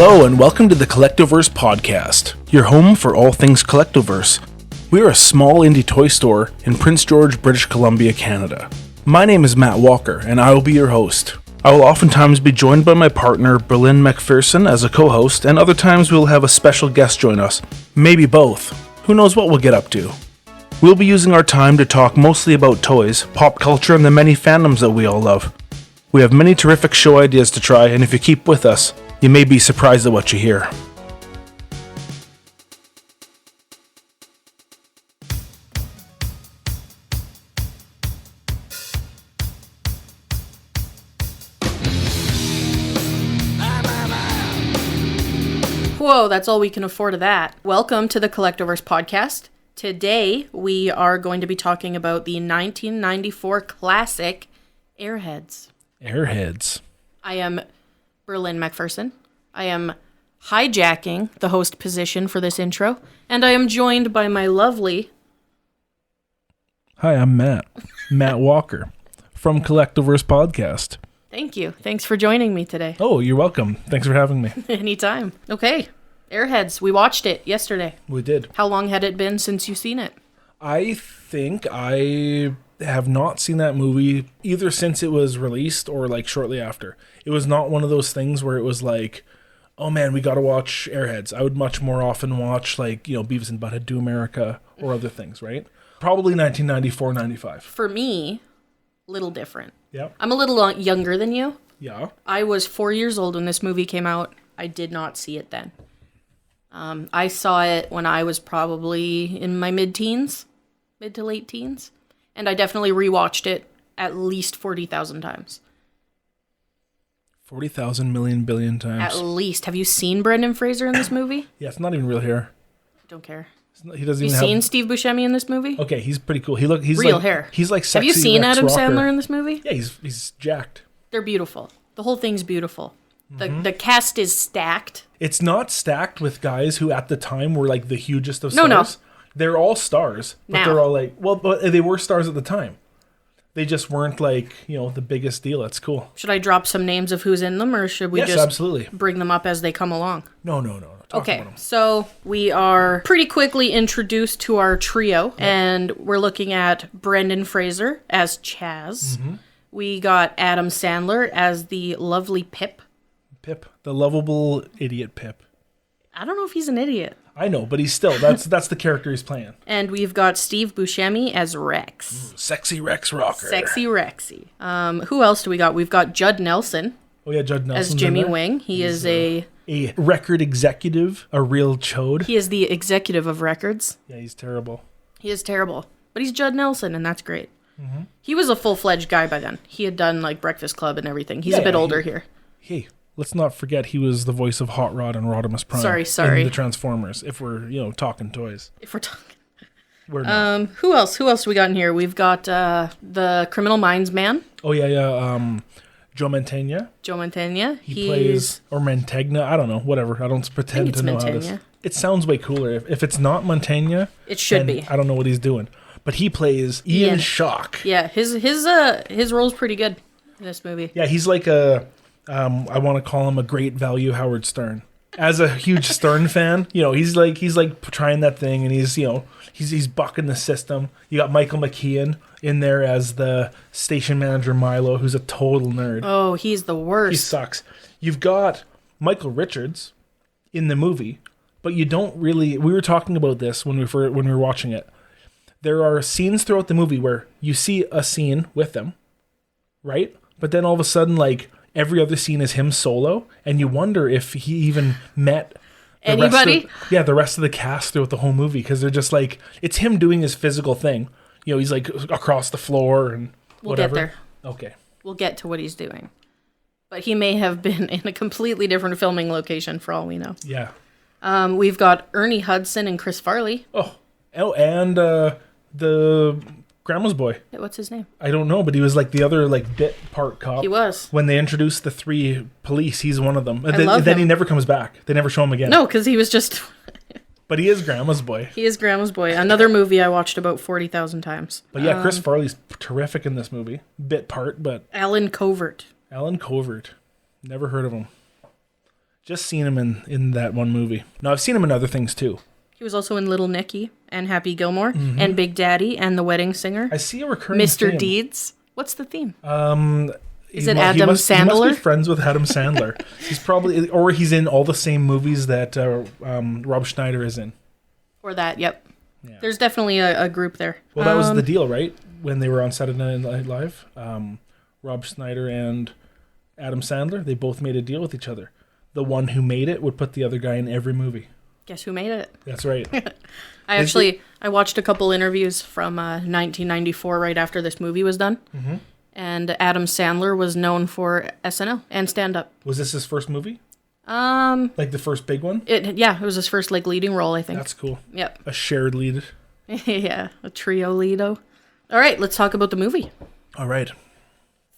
Hello and welcome to the Collectoverse podcast, your home for all things Collectoverse. We are a small indie toy store in Prince George, British Columbia, Canada. My name is Matt Walker and I will be your host. I will oftentimes be joined by my partner Berlin McPherson as a co-host, and other times we'll have a special guest join us. Maybe both. Who knows what we'll get up to. We'll be using our time to talk mostly about toys, pop culture, and the many fandoms that we all love. We have many terrific show ideas to try, and if you keep with us, you may be surprised at what you hear. Whoa, that's all we can afford of that. Welcome to the Collectoverse podcast. Today, we are going to be talking about the 1994 classic Airheads. Airheads. I am Berlin McPherson. I am hijacking the host position for this intro, and I am joined by my lovely... Hi, I'm Matt. Matt Walker from Collectoverse podcast. Thank you. Thanks for joining me today. Oh, you're welcome. Thanks for having me. Anytime. Okay, Airheads. We watched it yesterday. We did. How long had it been since you've seen it? I think I have not seen that movie either since it was released or like shortly after. It was not one of those things where it was like, oh man, we got to watch Airheads. I would much more often watch like, Beavis and Butthead Do America or other things, right? Probably 1994, 95. For me, little different. Yeah. I'm a little younger than you. Yeah. I was 4 years old when this movie came out. I did not see it then. I saw it when I was probably in my mid to late teens. And I definitely rewatched it at least 40,000 times. 40,000 million billion times. At least. Have you seen Brendan Fraser in this movie? Yeah, it's not even real hair. Don't care. He doesn't Have you even seen have... Steve Buscemi in this movie? Okay, he's pretty cool. He's real like, hair. He's like sexy. Have you seen Rex Adam Rocker. Sandler in this movie? Yeah, he's jacked. They're beautiful. The whole thing's beautiful. The cast is stacked. It's not stacked with guys who at the time were like the hugest of No. stars. They're all stars, but Now. they're all like, but they were stars at the time. They just weren't like, the biggest deal. It's cool. Should I drop some names of who's in them, or should we Yes, just absolutely. bring them up as they come along? No. Talk Okay, about 'em. so we are pretty quickly introduced to our trio, and we're looking at Brendan Fraser as Chaz. Mm-hmm. We got Adam Sandler as the lovely Pip. Pip, the lovable idiot Pip. I don't know if he's an idiot. I know, but he's still, that's the character he's playing. And we've got Steve Buscemi as Rex. Sexy Rex Rocker. Sexy Rexy. Who else do we got? We've got Judd Nelson Oh yeah, Judd Nelson as Jimmy Wing. He's a record executive, a real chode. He is the executive of records. Yeah, he's terrible. He is terrible. But he's Judd Nelson, and that's great. Mm-hmm. He was a full-fledged guy by then. He had done, like, Breakfast Club and everything. He's a bit older here. Hey, let's not forget he was the voice of Hot Rod and Rodimus Prime. Sorry. In the Transformers, if we're, talking toys. If we're talking... We're not. Who else we got in here? We've got the Criminal Minds man. Oh, yeah. Joe Mantegna. Joe Mantegna. He plays... Or Mantegna. I don't know. Whatever. I don't pretend to know Mantegna. how to... It sounds way cooler. If it's not Mantegna... It should be. I don't know what he's doing. But he plays Ian Shock. Yeah, his role's pretty good in this movie. Yeah, he's like I want to call him a great value Howard Stern. As a huge Stern fan, he's like trying that thing, and he's bucking the system. You got Michael McKean in there as the station manager Milo, who's a total nerd. Oh, he's the worst. He sucks. You've got Michael Richards in the movie, but you don't really. We were talking about this when we were watching it. There are scenes throughout the movie where you see a scene with them, right? But then all of a sudden, like, every other scene is him solo, and you wonder if he even met anybody. The rest of the cast throughout the whole movie, because they're just like, it's him doing his physical thing. He's like across the floor and whatever. We'll get there. Okay. We'll get to what he's doing. But he may have been in a completely different filming location for all we know. Yeah. We've got Ernie Hudson and Chris Farley. Oh, and the Grandma's Boy. What's his name? I don't know, but he was like the other like bit part cop. He was. When they introduced the three police, he's one of them. Love then him. He never comes back. They never show him again. No, because he was just... But he is Grandma's Boy. He is Grandma's Boy. Another movie I watched about 40,000 times. But yeah, Chris Farley's terrific in this movie. Bit part, but... Alan Covert. Alan Covert. Never heard of him. Just seen him in that one movie. No, I've seen him in other things too. He was also in Little Nicky and Happy Gilmore and Big Daddy and The Wedding Singer. I see a recurring Mr. theme. Deeds. What's the theme? Is He it Adam Sandler? He must be friends with Adam Sandler. He's probably, or he's in all the same movies that Rob Schneider is in. Or that, yep. Yeah. There's definitely a group there. Well, that was the deal, right? When they were on Saturday Night Live, Rob Schneider and Adam Sandler, they both made a deal with each other. The one who made it would put the other guy in every movie. Guess who made it? That's right. I watched a couple interviews from 1994 right after this movie was done. Mm-hmm. And Adam Sandler was known for SNL and stand-up. Was this his first movie? Like the first big one? It was his first leading role, I think. That's cool. Yep. A shared lead. Yeah, a trio leado. All right, let's talk about the movie. All right.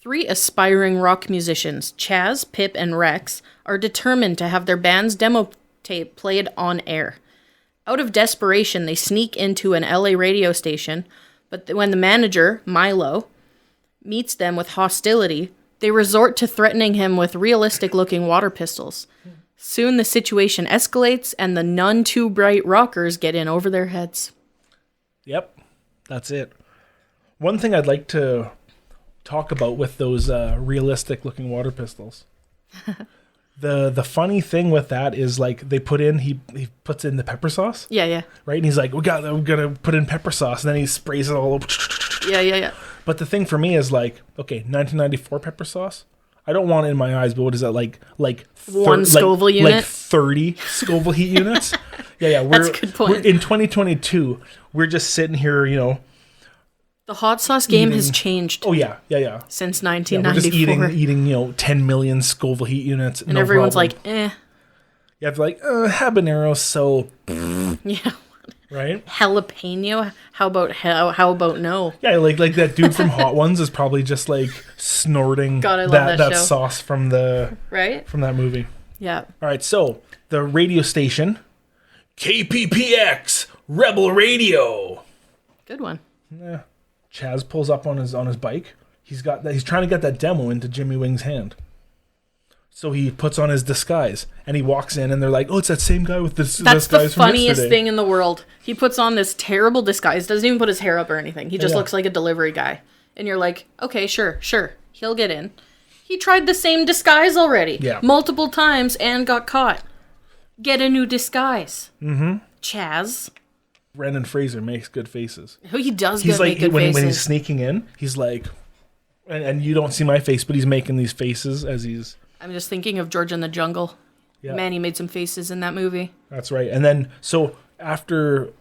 3 aspiring rock musicians, Chaz, Pip, and Rex, are determined to have their band's demo tape played on air. Out of desperation, they sneak into an LA radio station, but when the manager, Milo, meets them with hostility, they resort to threatening him with realistic-looking water pistols. Soon the situation escalates, and the none too bright rockers get in over their heads. Yep, that's it. One thing I'd like to talk about with those realistic-looking water pistols. The funny thing with that is, like, he puts in the pepper sauce. Yeah. Right, and he's like, we're gonna put in pepper sauce, and then he sprays it all over. Yeah. But the thing for me is, like, okay, 1994 pepper sauce. I don't want it in my eyes, but what is that, like 1 Scoville unit? Like 30 Scoville heat units? Yeah. That's a good point. In 2022, we're just sitting here, The hot sauce game has changed. Oh, yeah. Since Yeah, 1994. we're just eating 10 million Scoville heat units. And everyone's like, eh. You have to habanero, so... Yeah. Right? Jalapeno? How about no? Yeah, like that dude from Hot Ones is probably just like snorting God, I love that show. sauce from that movie. Yeah. All right, so the radio station, KPPX Rebel Radio. Good one. Yeah. Chaz pulls up on his bike. He's trying to get that demo into Jimmy Wing's hand. So he puts on his disguise and he walks in and they're like, "Oh, it's that same guy with this That's disguise the funniest thing in the world. He puts on this terrible disguise, doesn't even put his hair up or anything. He just looks like a delivery guy. And you're like, "Okay, sure. He'll get in." He tried the same disguise already. Yeah. Multiple times and got caught. Get a new disguise. Mm-hmm. Chaz. Brendan Fraser makes good faces. He does He's make good faces. When he's sneaking in, he's like, and you don't see my face, but he's making these faces as he's... I'm just thinking of George in the Jungle. Yeah. Man, he made some faces in that movie. That's right. And then, so after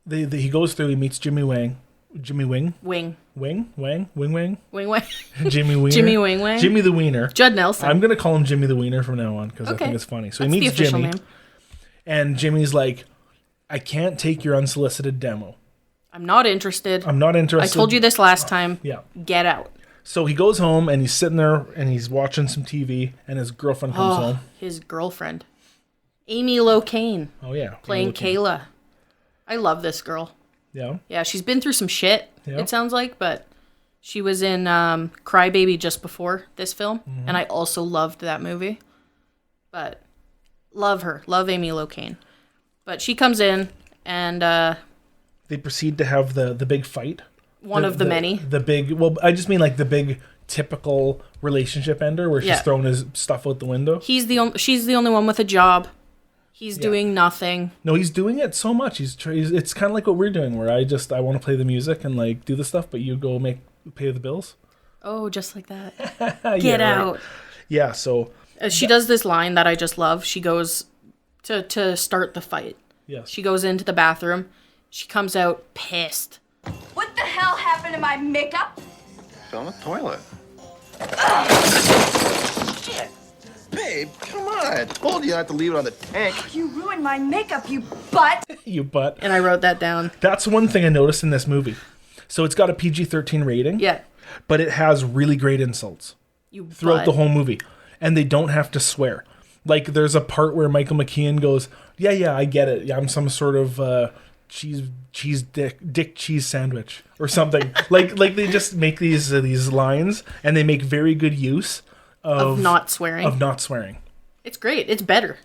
he goes through, he meets Jimmy Wing. Jimmy Wing? Wing. Wing? Wing. Jimmy Wiener. Jimmy Wing. Jimmy the Wiener. Judd Nelson. I'm going to call him Jimmy the Wiener from now on because I think it's funny. So That's he meets the official Jimmy. name. And Jimmy's like, "I can't take your unsolicited demo. I'm not interested. I told you this last time. Yeah. Get out." So he goes home and he's sitting there and he's watching some TV and his girlfriend comes home. His girlfriend. Amy Locane. Oh, yeah. Playing Kayla. I love this girl. Yeah. Yeah, she's been through some shit, Yeah. it sounds like, but she was in Crybaby just before this film, and I also loved that movie. But love her. Love Amy Locane. But she comes in and... they proceed to have the big fight. One of the many. The big... Well, I just mean like the big typical relationship ender where she's throwing his stuff out the window. She's the only one with a job. He's doing nothing. No, he's doing it so much. It's kind of like what we're doing, where I want to play the music and like do the stuff, but you go pay the bills. Oh, just like that. Get out. Right. Yeah. So she does this line that I just love. She goes to start the fight. Yes. She goes into the bathroom. She comes out pissed. What the hell happened to my makeup? Fell in the toilet. Shit. Babe, come on. I told you not to leave it on the tank. You ruined my makeup, you butt. You butt. And I wrote that down. That's one thing I noticed in this movie. So it's got a PG-13 rating. Yeah. But it has really great insults throughout the whole movie. And they don't have to swear. Like, there's a part where Michael McKean goes, yeah, I get it. Yeah, I'm some sort of dick cheese sandwich or something. like they just make these lines, and they make very good use of not swearing. It's great. It's better.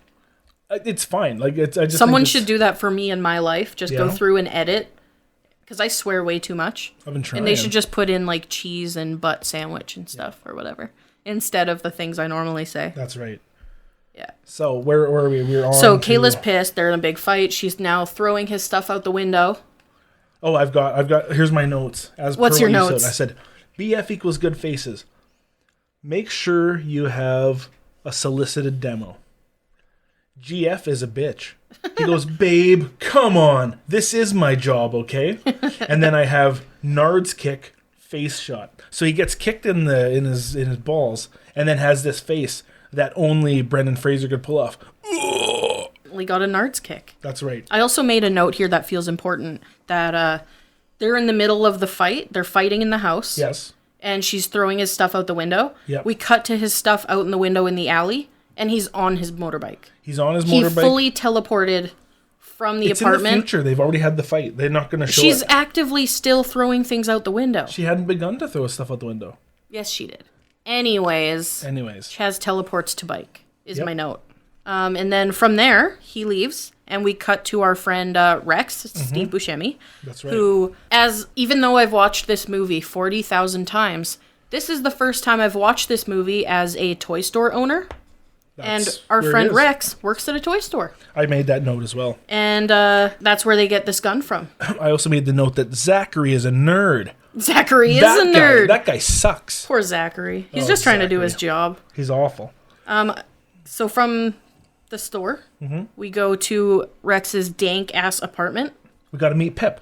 It's fine. Like I just Someone think should do that for me in my life. Just go Yeah. through and edit. Because I swear way too much. I've been trying. And they should just put in like cheese and butt sandwich and stuff or whatever. Instead of the things I normally say. That's right. Yeah. So where are we? We're on. So to- Kayla's pissed. They're in a big fight. She's now throwing his stuff out the window. Oh, I've got. Here's my notes. What's per your what you notes? said. I said, BF equals good faces. Make sure you have a solicited demo. GF is a bitch. He goes, babe, come on. This is my job, okay? And then I have Nard's kick, face shot. So he gets kicked in his balls, and then has this face that only Brendan Fraser could pull off. We got a Nard's kick. That's right. I also made a note here that feels important. That they're in the middle of the fight. They're fighting in the house. Yes. And she's throwing his stuff out the window. Yep. We cut to his stuff out in the window in the alley. And he's on his motorbike. He's on his He motorbike. fully teleported from the it's apartment. in the future. They've already had the fight. They're not going to show She's it. actively still throwing things out the window. She hadn't begun to throw stuff out the window. Yes, she did. Anyways, Chaz teleports to bike, is Yep. my note. And then from there, he leaves, and we cut to our friend Rex, Steve Buscemi. That's right. Who, even though I've watched this movie 40,000 times, this is the first time I've watched this movie as a toy store owner. And our friend Rex works at a toy store. I made that note as well. And that's where they get this gun from. I also made the note that Zachary is a nerd. Zachary is a nerd. That guy sucks. Poor Zachary. He's just trying to do his job. He's awful. So from the store, we go to Rex's dank-ass apartment. We got to meet Pip.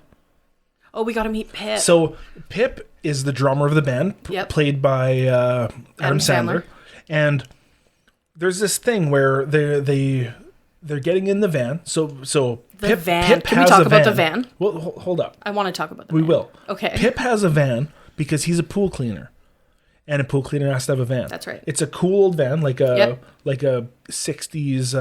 Oh, we got to meet Pip. So Pip is the drummer of the band, Yep. played by Adam Sandler. And there's this thing where they're getting in the van. So The van. Can we talk about the van? Well, hold up. I want to talk about the We van. will. Okay. Pip has a van because he's a pool cleaner. And a pool cleaner has to have a van. That's right. It's a cool old van, like a Yep. 60s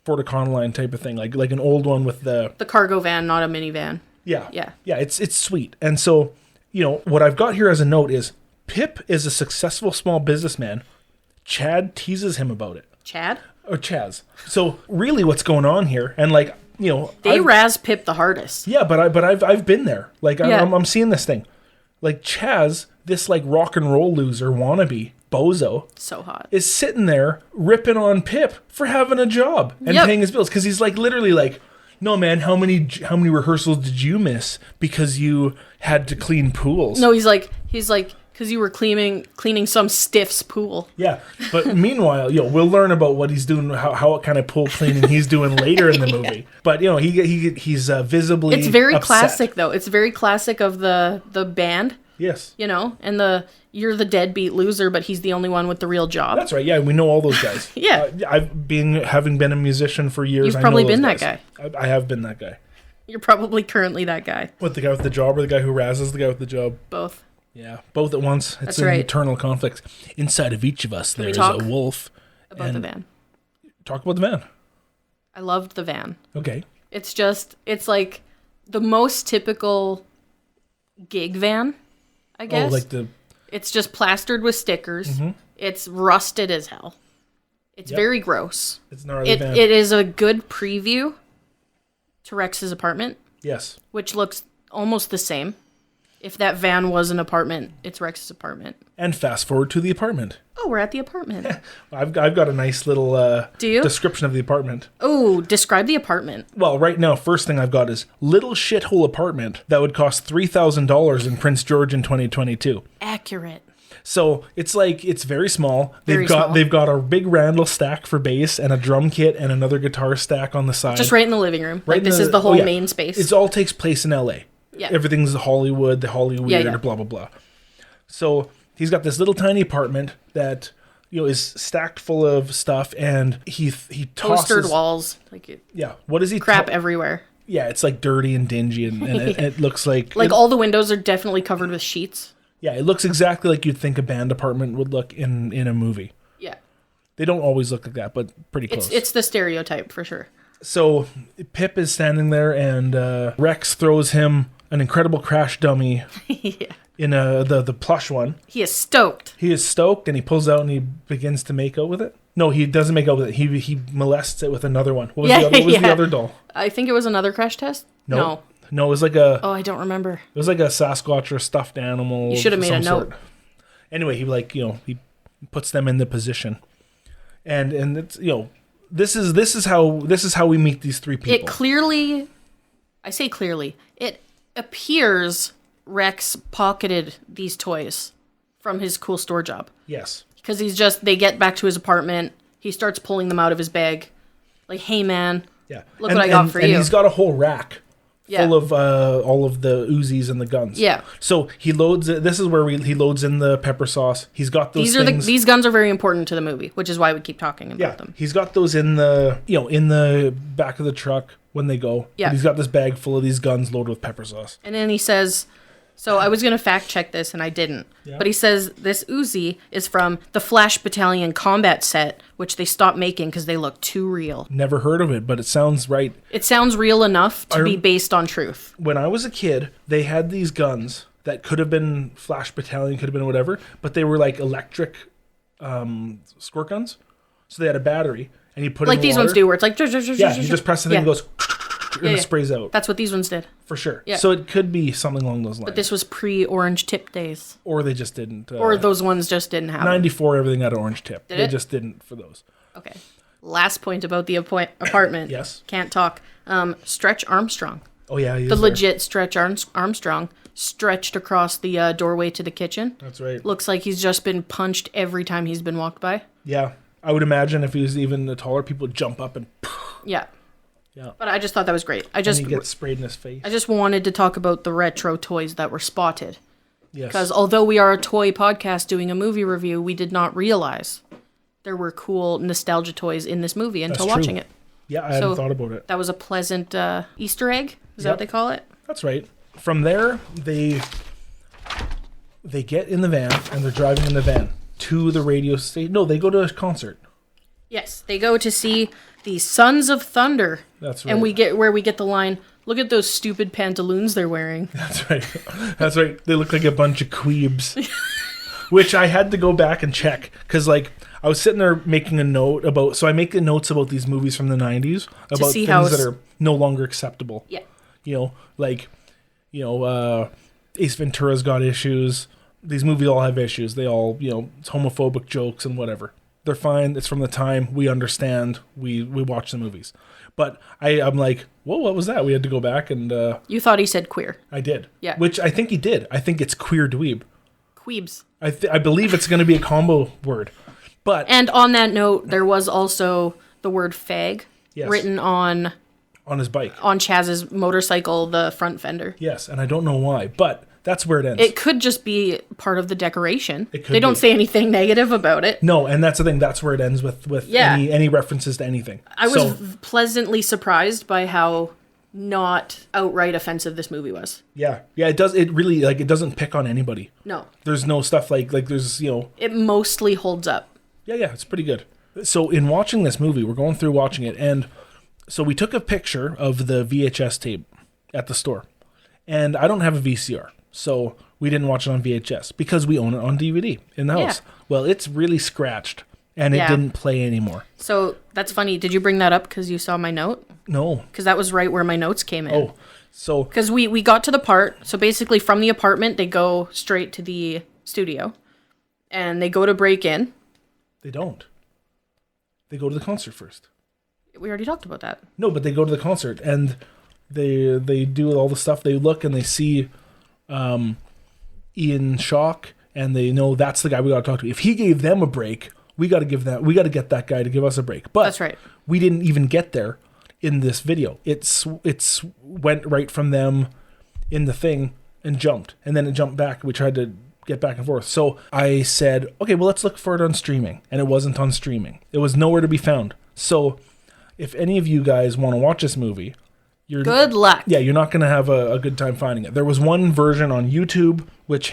Ford Econoline type of thing, like an old one with the cargo van, not a minivan. Yeah. Yeah. It's sweet. And so, what I've got here as a note is Pip is a successful small businessman. Chad teases him about it. Chad? Or Chaz. So really what's going on here, and They razz Pip the hardest. Yeah, but I've been there. Like Yeah. I'm seeing this thing. Like Chaz, this like rock and roll loser wannabe bozo, So hot. is sitting there ripping on Pip for having a job and Yep. paying his bills, because he's like literally like, no man, how many rehearsals did you miss because you had to clean pools? No, he's like, because you were cleaning some stiff's pool. Yeah, but meanwhile, we'll learn about what he's doing, how what kind of pool cleaning he's doing later in the movie. But he's visibly It's very upset. classic, though. It's very classic of the band. Yes, and you're the deadbeat loser, but he's the only one with the real job. that's right. Yeah, we know all those guys. Yeah. Having been a musician for years. You've I know probably those been that guys. guy. I have been that guy. You're probably currently that guy. What, the guy with the job or the guy who razzes the guy with the job? Both. Yeah, both at once. It's That's an right. eternal conflict. Inside of each of us, there we is talk a wolf. About the van. Talk about the van. I loved the van. Okay. It's like the most typical gig van, I guess. Oh, like the... It's just plastered with stickers. It's rusted as hell. It's very gross. It's an gnarly van. It is a good preview to Rex's apartment. Yes. Which looks almost the same. If that van was an apartment, it's Rex's apartment. And fast forward to the apartment. Oh, we're at the apartment. I've got a nice little Do you? description of the apartment. Oh, describe the apartment. Well, right now, first thing I've got is little shithole apartment that would cost $3,000 in Prince George in 2022. Accurate. So it's very small. Very small. They've got a big Randall stack for bass and a drum kit and another guitar stack on the side. Just right in the living room. Right Like this is the whole main space. It all takes place in LA. Yeah. Everything's Hollywood, the Hollyweird, Yeah. blah blah blah. So he's got this little tiny apartment that is stacked full of stuff, and he tosses Postered walls. Yeah. What is he? Crap everywhere. Yeah, it's like dirty and dingy, and it looks like all the windows are definitely covered with sheets. Yeah, it looks exactly like you'd think a band apartment would look in a movie. Yeah. They don't always look like that, but pretty close. It's the stereotype for sure. So Pip is standing there, and Rex throws him an incredible crash dummy in the plush one. He is stoked. He is stoked, and he pulls out and he begins to make out with it. No, he doesn't make out with it. He molests it with another one. What was, Yeah, what was the yeah. other doll? I think it was another crash test. No. No, it was like a Oh, I don't remember. it was like a Sasquatch or a stuffed animal. You should have of made a some note. sort. Anyway, he puts them in the position, and it's this is how we meet these three people. It clearly, I say clearly, it appears Rex pocketed these toys from his cool store job. Yes. Because they get back to his apartment, he starts pulling them out of his bag. Like, hey man, Yeah. look what I got for you. And he's got a whole rack Yeah. full of all of the Uzis and the guns. Yeah. So he loads it. This is where he loads in the pepper sauce. He's got those things. These guns are very important to the movie, which is why we keep talking about them. He's got those in the back of the truck when they go. Yeah. But he's got this bag full of these guns loaded with pepper sauce. And then he says, so I was going to fact check this and I didn't. Yeah. But he says this Uzi is from the Flash Battalion combat set, which they stopped making because they look too real. Never heard of it, but it sounds right. It sounds real enough to be based on truth. When I was a kid, they had these guns that could have been Flash Battalion, could have been whatever, but they were like electric squirt guns. So they had a battery, and you put it in Like these water. ones do, where it's like... Yeah, you just press the thing and it goes... and Yeah, it yeah. sprays out. That's what these ones did. For sure. Yeah. So it could be something along those lines. But this was pre-orange tip days. Or they just didn't. Or those ones just didn't have them. 94, everything had an orange tip. Did They it? just didn't for those. Okay. Last point about the apartment. Yes. Can't talk. Stretch Armstrong. Oh, yeah. The legit Stretch Armstrong stretched across the doorway to the kitchen. That's right. Looks like he's just been punched every time he's been walked by. Yeah. I would imagine if he was even taller, people would jump up and... Yeah. Yeah. But I just thought that was great. And he gets sprayed in his face. I just wanted to talk about the retro toys that were spotted. Yes. Because although we are a toy podcast doing a movie review, we did not realize there were cool nostalgia toys in this movie until That's true. watching it. Yeah, I hadn't thought about it. That was a pleasant Easter egg. Is that what they call it? That's right. From there, they get in the van, and they're driving in the van to the radio station. No, they go to a concert. Yes, they go to see the Sons of Thunder. That's right. And we get the line, look at those stupid pantaloons they're wearing. That's right. That's right. They look like a bunch of queebs. Which I had to go back and check. Because, like, I was sitting there making a note about... So I make the notes about these movies from the 90s. About see things how that are no longer acceptable. Yeah. Ace Ventura's got issues. These movies all have issues. They all, it's homophobic jokes and whatever. They're fine. It's from the time. We understand. We watch the movies. But I'm like, whoa, what was that? We had to go back and... You thought he said queer. I did. Yeah. Which I think he did. I think it's queer dweeb. Queebs. I believe it's going to be a combo word. But... And on that note, there was also the word fag written on his bike. On Chaz's motorcycle, the front fender. Yes, and I don't know why, but that's where it ends. It could just be part of the decoration. It could They don't be. say anything negative about it. No, and that's the thing. That's where it ends with Yeah. any references to anything. I was pleasantly surprised by how not outright offensive this movie was. Yeah. It does. It really, it doesn't pick on anybody. No. There's no stuff like there's, It mostly holds up. Yeah, it's pretty good. So in watching this movie, we're going through watching it, and so we took a picture of the VHS tape at the store, and I don't have a VCR, so we didn't watch it on VHS because we own it on DVD in the house. Yeah. Well, it's really scratched, and it didn't play anymore. So that's funny. Did you bring that up because you saw my note? No. Because that was right where my notes came in. Oh, so... Because we got to the part, so basically from the apartment, they go straight to the studio, and they go to break in. They don't. They go to the concert first. We already talked about that. No, but they go to the concert, and they do all the stuff. They look, and they see Ian Shock, and they know that's the guy we got to talk to. If he gave them a break, we got to get that guy to give us a break. But that's right. We didn't even get there in this video. It's went right from them in the thing and jumped, and then it jumped back. We tried to get back and forth. So I said, okay, well, let's look for it on streaming. And it wasn't on streaming. It was nowhere to be found. So if any of you guys want to watch this movie, good luck. Yeah, you're not going to have a good time finding it. There was one version on YouTube, which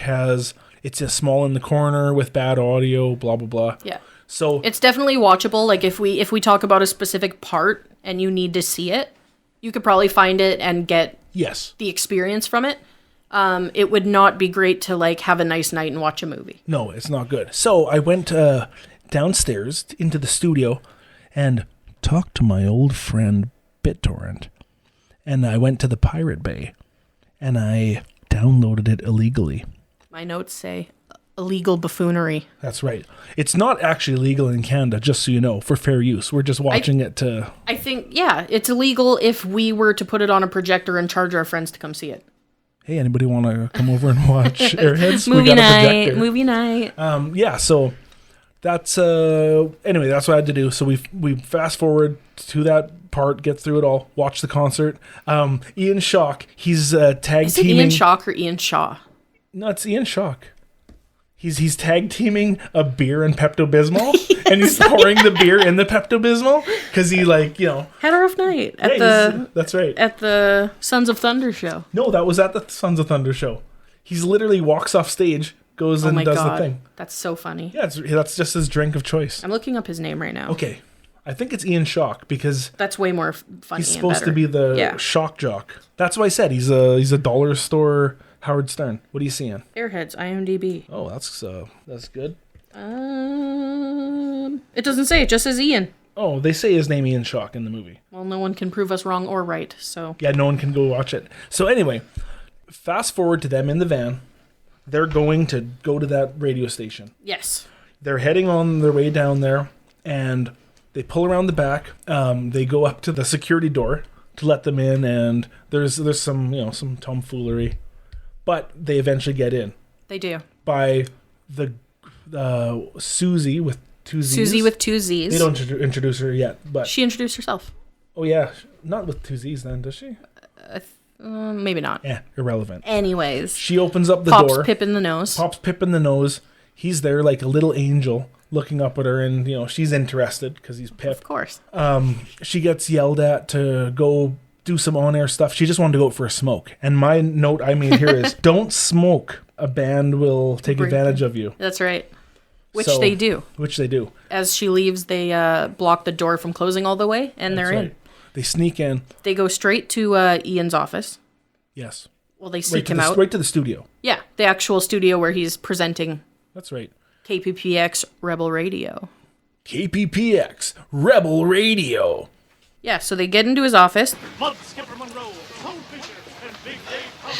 it's a small in the corner with bad audio, blah, blah, blah. Yeah. So it's definitely watchable. Like if we talk about a specific part and you need to see it, you could probably find it and get the experience from it. It would not be great to have a nice night and watch a movie. No, it's not good. So I went downstairs into the studio and talked to my old friend BitTorrent. And I went to the Pirate Bay and I downloaded it illegally. My notes say illegal buffoonery. That's right. It's not actually legal in Canada, just so you know, for fair use. We're just watching it to... I think, yeah, it's illegal if we were to put it on a projector and charge our friends to come see it. Hey, anybody want to come over and watch Airheads? Movie night. Yeah, so that's... anyway, that's what I had to do. So we fast forward to that part, get through it all, watch the concert. Ian Schock, he's tag Is it teaming... Ian Schock or Ian Shaw? No, it's Ian Schock. He's tag teaming a beer and Pepto-Bismol, and he's pouring the beer in the Pepto-Bismol because he had a rough night at that's right, at the Sons of Thunder show. No, that was at the Sons of Thunder show. He's literally walks off stage, goes and does the thing. That's so funny. Yeah, that's just his drink of choice. I'm looking up his name right now. Okay, I think it's Ian Schock because that's way more funny. He's supposed to be the shock jock. That's what I said. He's a dollar store Howard Stern. What are you seeing? Airheads, IMDb. Oh, that's good. It doesn't say. It just says Ian. Oh, they say his name Ian Schock in the movie. Well, no one can prove us wrong or right, so... Yeah, no one can go watch it. So anyway, fast forward to them in the van. They're going to go to that radio station. Yes. They're heading on their way down there, and they pull around the back. They go up to the security door to let them in, and there's some tomfoolery. But they eventually get in. They do. By the Susie with two Z's. Susie with two Z's. They don't introduce her yet, but... She introduced herself. Oh, yeah. Not with two Z's then, does she? Maybe not. Irrelevant. Anyways. She opens up the door. Pops Pip in the nose. Pops Pip in the nose. He's there like a little angel looking up at her, and, she's interested because he's Pip. Of course. She gets yelled at to go do some on-air stuff. She just wanted to go out for a smoke. And my note I made here is, don't smoke. A band will take advantage of you. That's right. Which they do. As she leaves, they block the door from closing all the way, and they're in. They sneak in. They go straight to Ian's office. Yes. Well, they seek him out. Right to the studio. Yeah, the actual studio where he's presenting. That's right. KPPX Rebel Radio. KPPX Rebel Radio. Yeah, so they get into his office.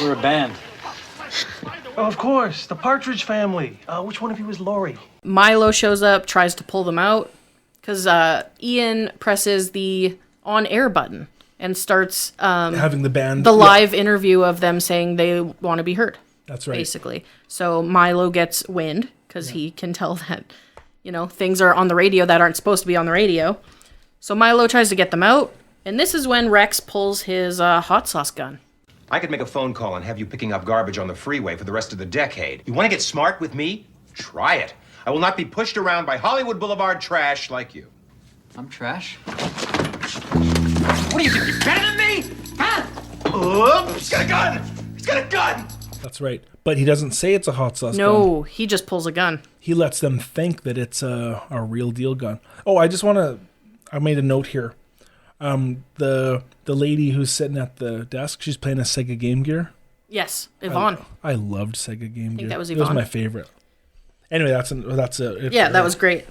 We're a band. Oh, of course, the Partridge Family. Which one of you is Lori? Milo shows up, tries to pull them out, because Ian presses the on-air button and starts having the band, the live interview of them saying they want to be heard. That's right. Basically. So Milo gets wind, because he can tell that, things are on the radio that aren't supposed to be on the radio. So Milo tries to get them out, and this is when Rex pulls his hot sauce gun. I could make a phone call and have you picking up garbage on the freeway for the rest of the decade. You want to get smart with me? Try it. I will not be pushed around by Hollywood Boulevard trash like you. I'm trash? What do you think, you're better than me? Huh? Oops, he's got a gun! He's got a gun! That's right. But he doesn't say it's a hot sauce gun. No, he just pulls a gun. He lets them think that it's a real deal gun. Oh, I made a note here. The lady who's sitting at the desk, she's playing a Sega Game Gear. Yes, Yvonne. I loved Sega Game Gear. I think that was Yvonne. It was Yvonne. my favorite. Anyway, that's it. Yeah, that was great.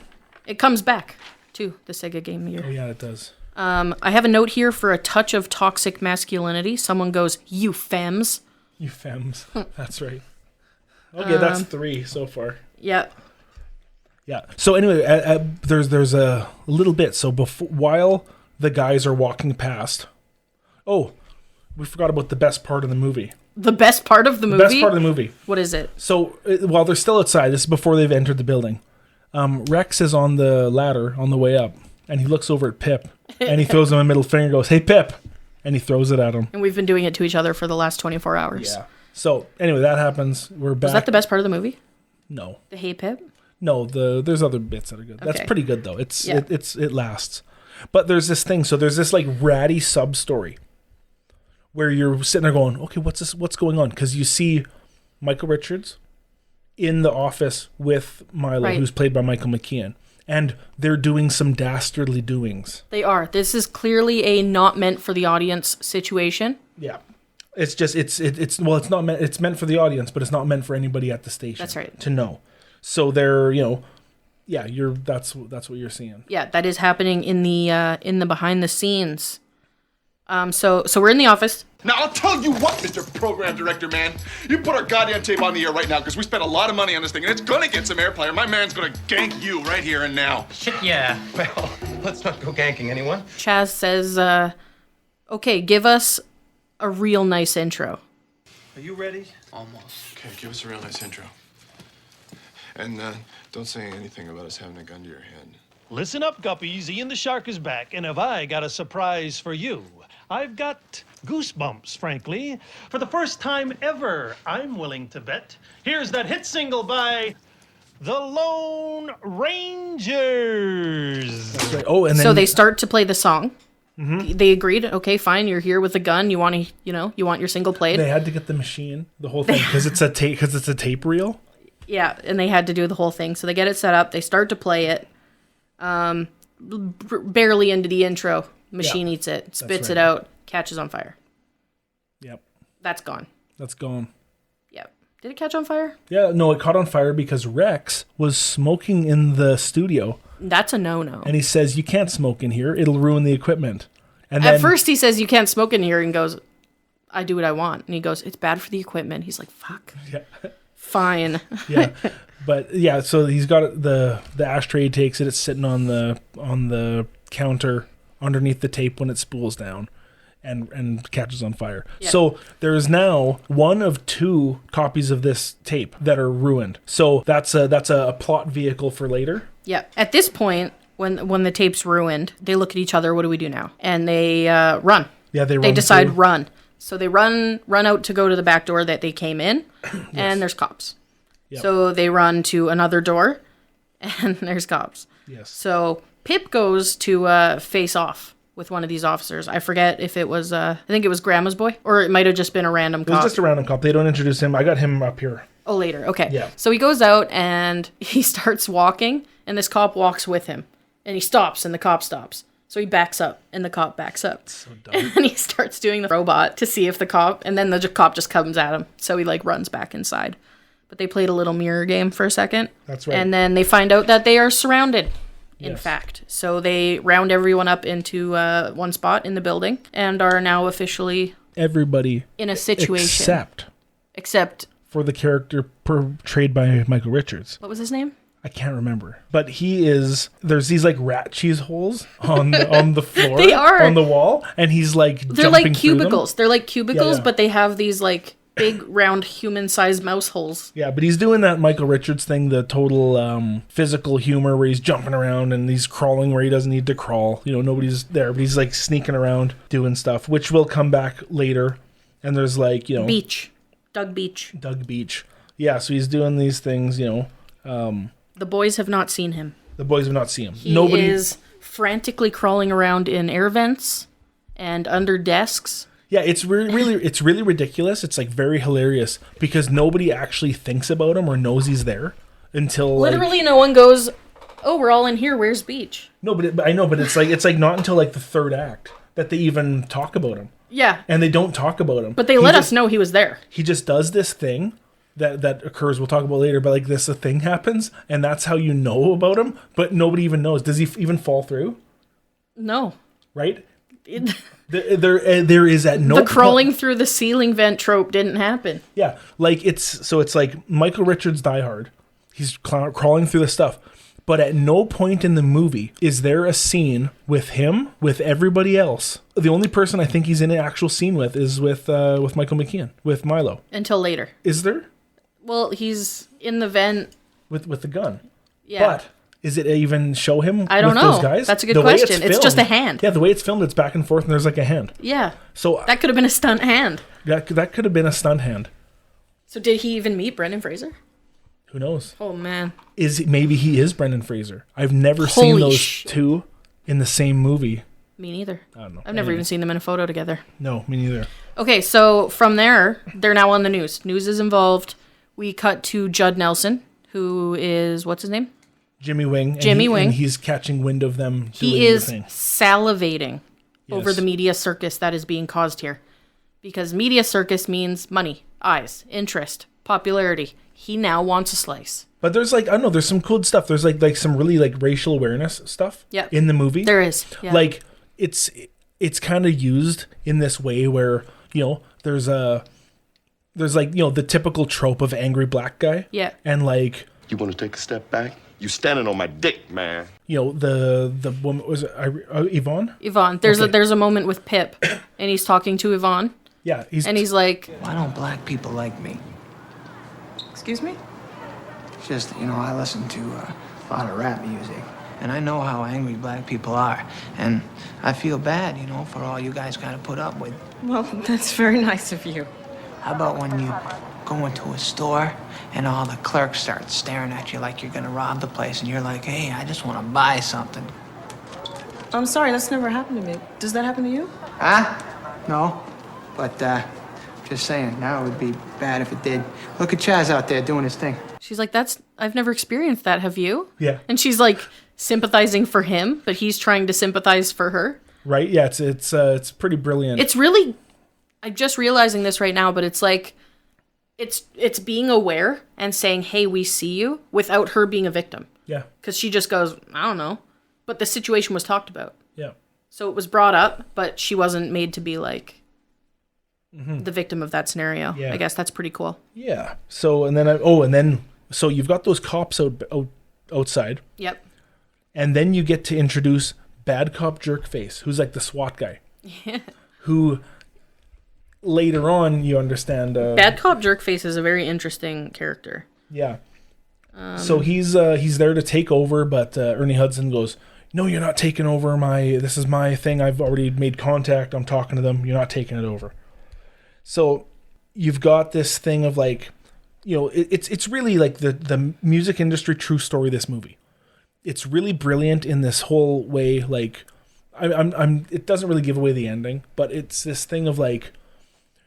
It comes back to the Sega Game Gear. Oh yeah, it does. I have a note here for a touch of toxic masculinity. Someone goes, "You femmes." You femmes. That's right. Okay, that's 3 so far. Yeah. Yeah. So anyway, there's a little bit. So while the guys are walking past, oh, we forgot about the best part of the movie. The best part of the movie? The best part of the movie. What is it? So while they're still outside, this is before they've entered the building. Rex is on the ladder on the way up, and he looks over at Pip, and he throws him a middle finger and goes, "Hey, Pip." And he throws it at him. And we've been doing it to each other for the last 24 hours. Yeah. So anyway, that happens. We're back. Was that the best part of the movie? No. The Hey Pip? No, there's other bits that are good. Okay. That's pretty good though. It lasts. But there's this thing. So there's this like ratty sub story where you're sitting there going, okay, what's going on? Because you see Michael Richards in the office with Milo, right, who's played by Michael McKean. And they're doing some dastardly doings. They are. This is clearly a not meant for the audience situation. Yeah. It's just, it's not meant, it's meant for the audience, but it's not meant for anybody at the station. That's right. To know. So they're, Yeah, that's what you're seeing. Yeah, that is happening in the behind the scenes. So we're in the office. Now, I'll tell you what, Mr. Program Director, man. You put our goddamn tape on the air right now, because we spent a lot of money on this thing, and it's gonna get some airplay, or my man's gonna gank you right here and now. Shit, yeah. Well, let's not go ganking anyone. Chaz says, okay, give us a real nice intro. Are you ready? Almost. Okay, give us a real nice intro. And don't say anything about us having a gun to your head. Listen up, guppies. Ian the Shark is back, and have I got a surprise for you. I've got goosebumps, frankly. For the first time ever, I'm willing to bet. Here's that hit single by the Lone Rangers. That's right. Oh, and then So they start to play the song. Mm-hmm. They agreed, okay, fine, you're here with a gun, you want your single played. they had to get the machine, the whole thing, because it's a tape reel. Yeah, and they had to do the whole thing. So they get it set up, they start to play it. Barely into the intro. Machine eats it, spits it out, catches on fire. Yep. That's gone. That's gone. Yep. Did it catch on fire? Yeah, no, it caught on fire because Rex was smoking in the studio. That's a no-no. And he says, you can't smoke in here. It'll ruin the equipment. And At first he says, you can't smoke in here, and goes, I do what I want. And he goes, it's bad for the equipment. He's like, fuck. Yeah. Fine. Yeah. But yeah, so he's got the ashtray, he takes it, it's sitting on the counter underneath the tape when it spools down and catches on fire. Yeah. So there's now one of 2 copies of this tape that are ruined. So that's a plot vehicle for later. Yeah. At this point, when the tape's ruined, they look at each other, what do we do now? And they run. Yeah, they decide through. run. So they run out to go to the back door that they came in, and there's cops. Yep. So they run to another door, and there's cops. Yes. So Pip goes to face off with one of these officers. I forget if it was, I think it was Grandma's boy, or it might have just been a random It cop. was just a random cop. They don't introduce him. I got him up here. Oh, later. Okay. Yeah. So he goes out, and he starts walking, and this cop walks with him. And he stops, and the cop stops. So he backs up, and the cop backs up. So dumb. And he starts doing the robot to see if the cop, and then the cop just comes at him. So he runs back inside. But they played a little mirror game for a second. That's right. And then they find out that they are surrounded, in Yes. fact. So they round everyone up into one spot in the building and are now officially Everybody in a situation. Except, for the character portrayed by Michael Richards. what was his name? I can't remember, but there's these rat cheese holes on the floor. They are. on the wall, and he's They're jumping like through them. cubicles. They're like cubicles, Yeah. but they have these big round human-sized mouse holes. Yeah, but he's doing that Michael Richards thing, the total physical humor where he's jumping around and he's crawling where he doesn't need to crawl. Nobody's there, but he's sneaking around doing stuff, which will come back later. And there's Beach. Doug Beach. Doug Beach. Yeah, so he's doing these things, The boys have not seen him. The boys have not seen him. He is frantically crawling around in air vents and under desks. Yeah, it's really ridiculous. It's very hilarious because nobody actually thinks about him or knows he's there until Literally no one goes, oh, we're all in here, where's Beach? No, but I know, but it's not until the 3rd act that they even talk about him. Yeah. And they don't talk about him. But they let us know he was there. He just does this thing that occurs, we'll talk about later, but a thing happens, and that's how you know about him, but nobody even knows. Does he even fall through? No. Right? There is at no The crawling through the ceiling vent trope didn't happen. Yeah, it's Michael Richards Die Hard. He's crawling through the stuff. But at no point in the movie is there a scene with him, with everybody else. The only person I think he's in an actual scene with is with Michael McKean, with Milo. Until later. Is there? Well, he's in the vent. With the gun. Yeah. But is it even show him I don't with know. those guys? That's a good The way question. It's just a hand. Yeah, the way it's filmed, it's back and forth and there's a hand. Yeah. So that could have been a stunt hand. That could have been a stunt hand. So did he even meet Brendan Fraser? Who knows? Oh, man. Maybe he is Brendan Fraser. I've never seen those two in the same movie. Me neither. I don't know. I've never even seen them in a photo together. No, me neither. Okay, so from there, they're now on the news. News is involved. We cut to Judd Nelson, who is, what's his name? Jimmy Wing. Wing. And he's catching wind of them doing He is the thing. salivating over Yes. the media circus that is being caused here. Because media circus means money, eyes, interest, popularity. He now wants a slice. But there's like, I don't know, there's some cool stuff. There's like some really like racial awareness stuff in the movie. There is. Yeah. Like it's kind of used in this way where, you know, there's like, you know, the typical trope of angry black guy. Yeah. And like, You want to take a step back? You standing on my dick, man. you know, the woman, was it Yvonne? Yvonne. There's a moment with Pip, and he's talking to Yvonne, Yeah. and he's like, Why don't black people like me? Excuse me? Just, you know, I listen to a lot of rap music, and I know how angry black people are, and I feel bad, you know, for all you guys gotta put up with. Well, that's very nice of you. How about when you go into a store and all the clerks start staring at you like you're gonna rob the place, and you're like, hey, I just wanna buy something. I'm sorry, that's never happened to me. Does that happen to you? Huh? No. But, just saying, now it would be bad if it did. Look at Chaz out there doing his thing. she's like, I've never experienced that. Have you? Yeah. And she's like sympathizing for him, but he's trying to sympathize for her. Right. Yeah. It's pretty brilliant. It's really, I'm just realizing this right now, but it's like, it's being aware and saying, hey, we see you, without her being a victim. Yeah. Because she just goes, I don't know. But the situation was talked about. Yeah. So it was brought up, but she wasn't made to be like the victim of that scenario. Yeah. I guess that's pretty cool. Yeah. So, so you've got those cops outside. Yep. And then you get to introduce Bad Cop Jerkface, who's like the SWAT guy. Yeah. Who later on you understand. Bad Cop Jerkface is a very interesting character. Yeah. So he's there to take over, but Ernie Hudson goes, "No, you're not taking over this is my thing. I've already made contact. I'm talking to them. You're not taking it over." So you've got this thing of like, you know, it's really like the music industry true story, this movie. It's really brilliant in this whole way. Like, it doesn't really give away the ending, but it's this thing of like,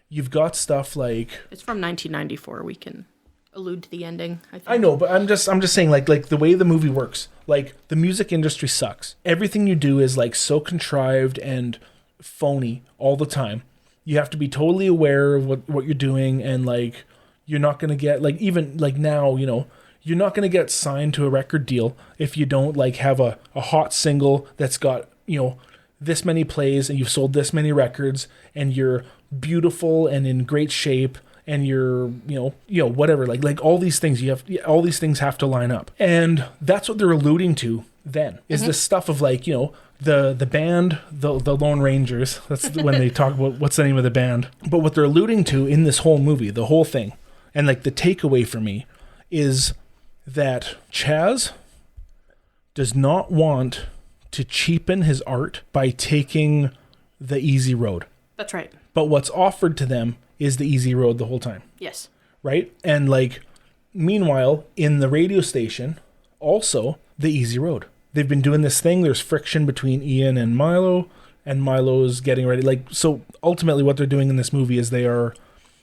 you've got stuff like, It's from 1994. We can allude to the ending, I think. I know, but I'm just saying like the way the movie works, like the music industry sucks. Everything you do is like so contrived and phony all the time. You have to be totally aware of what you're doing, and like you're not going to get, like, even like now, you know, you're not going to get signed to a record deal if you don't like have a hot single that's got, you know, this many plays and you've sold this many records and you're beautiful and in great shape and you're, you know, whatever, like all these things all these things have to line up. And that's what they're alluding to then, is this stuff of like, you know, the band, the Lone Rangers, that's when they talk about what's the name of the band. But what they're alluding to in this whole movie, the whole thing, and like the takeaway for me is that Chaz does not want to cheapen his art by taking the easy road. That's right. But what's offered to them is the easy road the whole time. Yes. Right? And like, meanwhile, in the radio station, also the easy road. They've been doing this thing. There's friction between Ian and Milo's getting ready. Like, so ultimately what they're doing in this movie is they are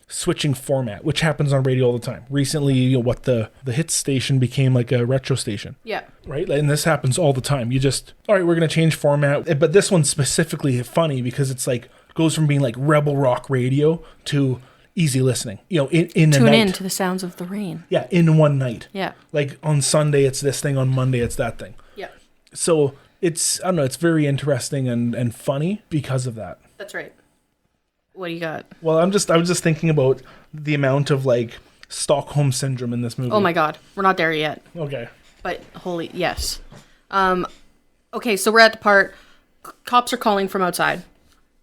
switching format, which happens on radio all the time. Recently, you know, the hit station became like a retro station. Yeah. Right? And this happens all the time. You just, all right, we're going to change format. But this one's specifically funny because it's like, goes from being like rebel rock radio to easy listening. You know, in a night. Tune in to the sounds of the rain. Yeah, in one night. Yeah. Like on Sunday, it's this thing. On Monday, it's that thing. Yeah. So it's, I don't know, it's very interesting and funny because of that. That's right. What do you got? Well, I was just thinking about the amount of like Stockholm syndrome in this movie. Oh my God. We're not there yet. Okay. But yes. Okay, so we're at the part, cops are calling from outside.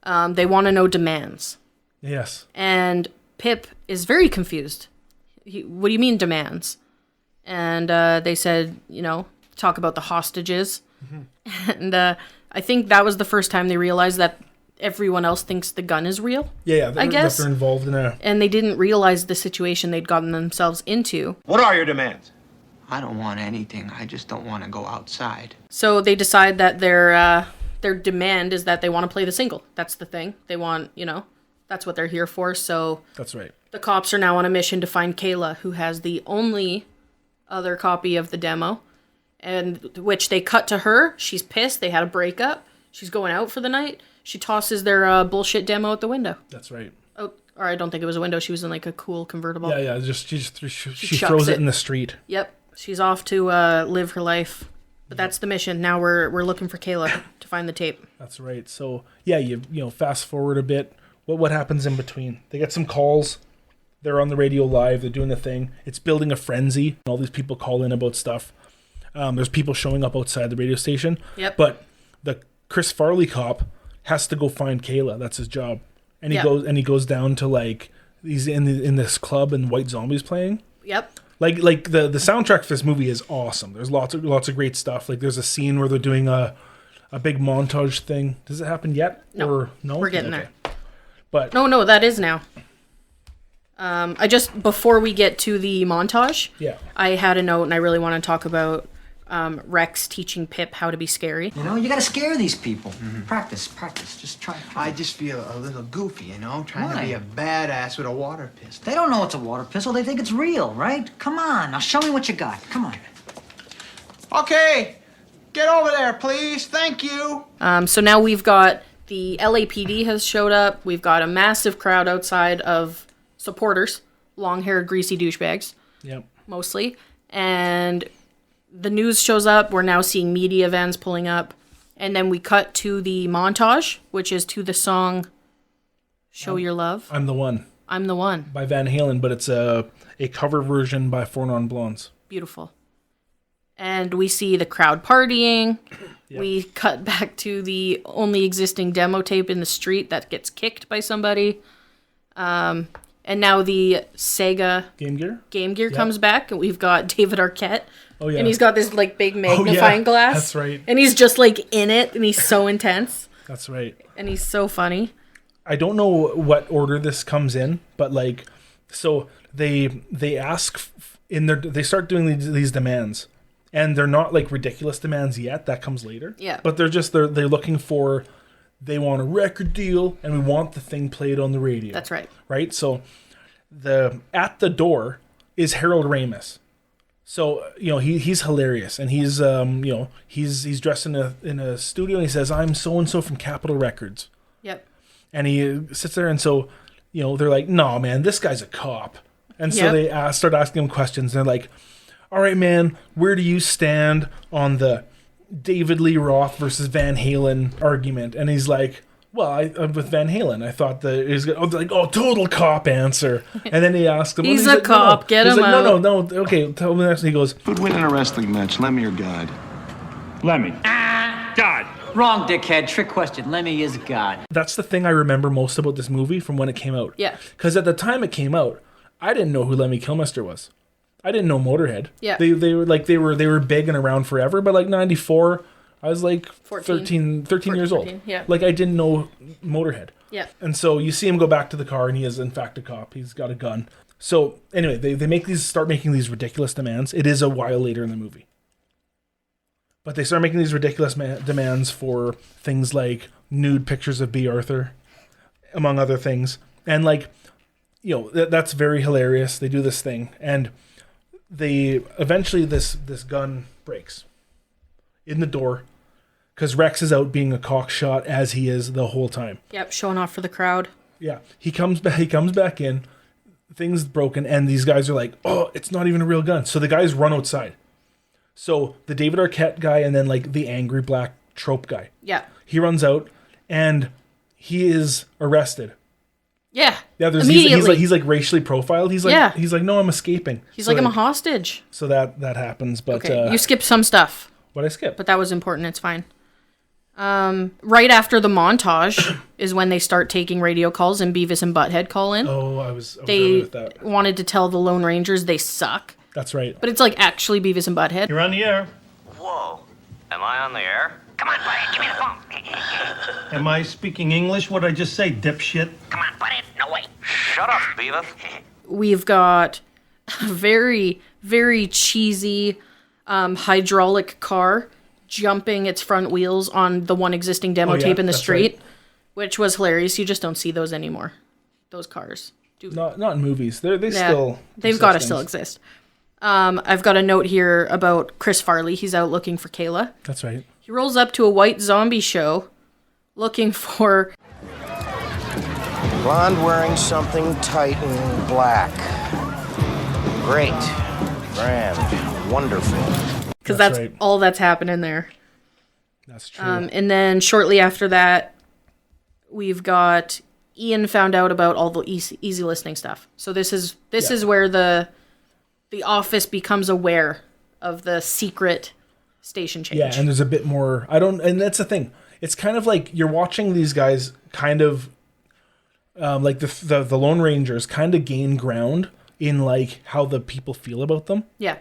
They want to know demands. Yes. And Pip is very confused. What do you mean demands? And they said, you know, talk about the hostages. Mm-hmm. And I think that was the first time they realized that everyone else thinks the gun is real. Yeah, I guess. That they're involved in a... And they didn't realize the situation they'd gotten themselves into. What are your demands? I don't want anything. I just don't want to go outside. So they decide that their demand is that they want to play the single. That's the thing. They want, you know, that's what they're here for. So that's right. The cops are now on a mission to find Kayla, who has the only other copy of the demo, and which they cut to her. She's pissed. They had a breakup. She's going out for the night. She tosses their bullshit demo out the window. That's right. Oh, or I don't think it was a window. She was in like a cool convertible. Yeah. She throws it in the street. Yep. She's off to live her life. But that's the mission. Now we're looking for Kayla to find the tape. That's right. So yeah, you know, fast forward a bit. What happens in between? They get some calls. They're on the radio live. They're doing the thing. It's building a frenzy. All these people call in about stuff. There's people showing up outside the radio station. Yep. But the Chris Farley cop has to go find Kayla. That's his job. And he goes down to like he's in this club and White Zombie's playing. Yep. Like the soundtrack for this movie is awesome. There's lots of great stuff. Like there's a scene where they're doing a big montage thing. Does it happen yet? No. Or no? We're getting there. But No, that is now. Before we get to the montage, I had a note and I really want to talk about Rex teaching Pip how to be scary. You know, you gotta scare these people. Practice. Just try. I just feel a little goofy, you know, trying Why? to be a badass with a water pistol. They don't know it's a water pistol. They think it's real, right? Come on, now show me what you got. Come on. Okay, get over there, please. Thank you. So now we've got the LAPD has showed up. We've got a massive crowd outside of supporters, long-haired, greasy douchebags. Yep. Mostly. And the news shows up. We're now seeing media vans pulling up. And then we cut to the montage, which is to the song Show Your Love. I'm the One. I'm the One. By Van Halen, but it's a cover version by Four Non Blondes. Beautiful. And we see the crowd partying. Yep. We cut back to the only existing demo tape in the street that gets kicked by somebody. And now the Sega Game Gear comes back, and we've got David Arquette. Oh, yeah. And he's got this, like, big magnifying glass. That's right. And he's just, like, in it, and he's so intense. That's right. And he's so funny. I don't know what order this comes in, but, like, so they ask they start doing these demands. And they're not, like, ridiculous demands yet. That comes later. Yeah. But they're looking for... They want a record deal, and we want the thing played on the radio. That's right. Right? So at the door is Harold Ramis. So, you know, he's hilarious, and he's he's dressed in a studio, and he says, "I'm so and so from Capitol Records." Yep. And he sits there, and so, you know, they're like, "No, man, this guy's a cop." And so they start asking him questions. And they're like, "All right, man, where do you stand on the David Lee Roth versus Van Halen argument?" And he's like, "Well, I'm with Van Halen. I thought that he's like, total cop answer." And then he asks him, he's a like, cop. No. Get he's him like, out. No. Okay, tell me next. And he goes, "Who'd win in a wrestling match? Lemmy or God?" Lemmy. God. Wrong, dickhead. Trick question. Lemmy is God. That's the thing I remember most about this movie from when it came out. Yeah. Because at the time it came out, I didn't know who Lemmy Kilmister was. I didn't know Motorhead. Yeah. They were big and around forever, but like 94, I was like 13 years old. Yeah. Like I didn't know Motorhead. Yeah. And so you see him go back to the car, and he is in fact a cop. He's got a gun. So anyway, they start making these ridiculous demands. It is a while later in the movie, but they start making these ridiculous demands for things like nude pictures of B. Arthur, among other things. And like, you know, that's very hilarious. They do this thing, and they eventually this gun breaks in the door because Rex is out being a cockshot, as he is the whole time. Yep, showing off for the crowd. Yeah, he comes back in, things broken, and these guys are like, "Oh, it's not even a real gun." So the guys run outside. So the David Arquette guy, and then like the angry black trope guy. Yeah. He runs out, and he is arrested. Yeah. Yeah. Immediately. He's like racially profiled. He's like, "No, I'm escaping." He's like, "I'm a hostage." So that happens, but okay, you skipped some stuff. What I skipped? But that was important. It's fine. Right after the montage is when they start taking radio calls, and Beavis and Butthead call in. Oh, I was they with that. Wanted to tell the Lone Rangers they suck. That's right. But it's like actually Beavis and Butthead. You're on the air. Whoa. Am I on the air? Come on, buddy, give me the phone. Am I speaking English? What'd I just say, dipshit? Come on, buddy. No way. Shut up, Beavis. We've got a very, very cheesy hydraulic car jumping its front wheels on the one existing demo tape in the street, right. Which was hilarious. You just don't see those anymore. Those cars. Not in movies. They've got to still exist. I've got a note here about Chris Farley. He's out looking for Kayla. That's right. He rolls up to a white zombie show looking for... Blonde wearing something tight and black. Great. Grand. wonderful. Because that's right. all that's happening there. That's true. And then shortly after that, we've got Ian found out about all the easy listening stuff. So this is where the office becomes aware of the secret station change. Yeah, and there's a bit more. And that's the thing. It's kind of like you're watching these guys kind of like the Lone Rangers kind of gain ground in like how the people feel about them. Yeah.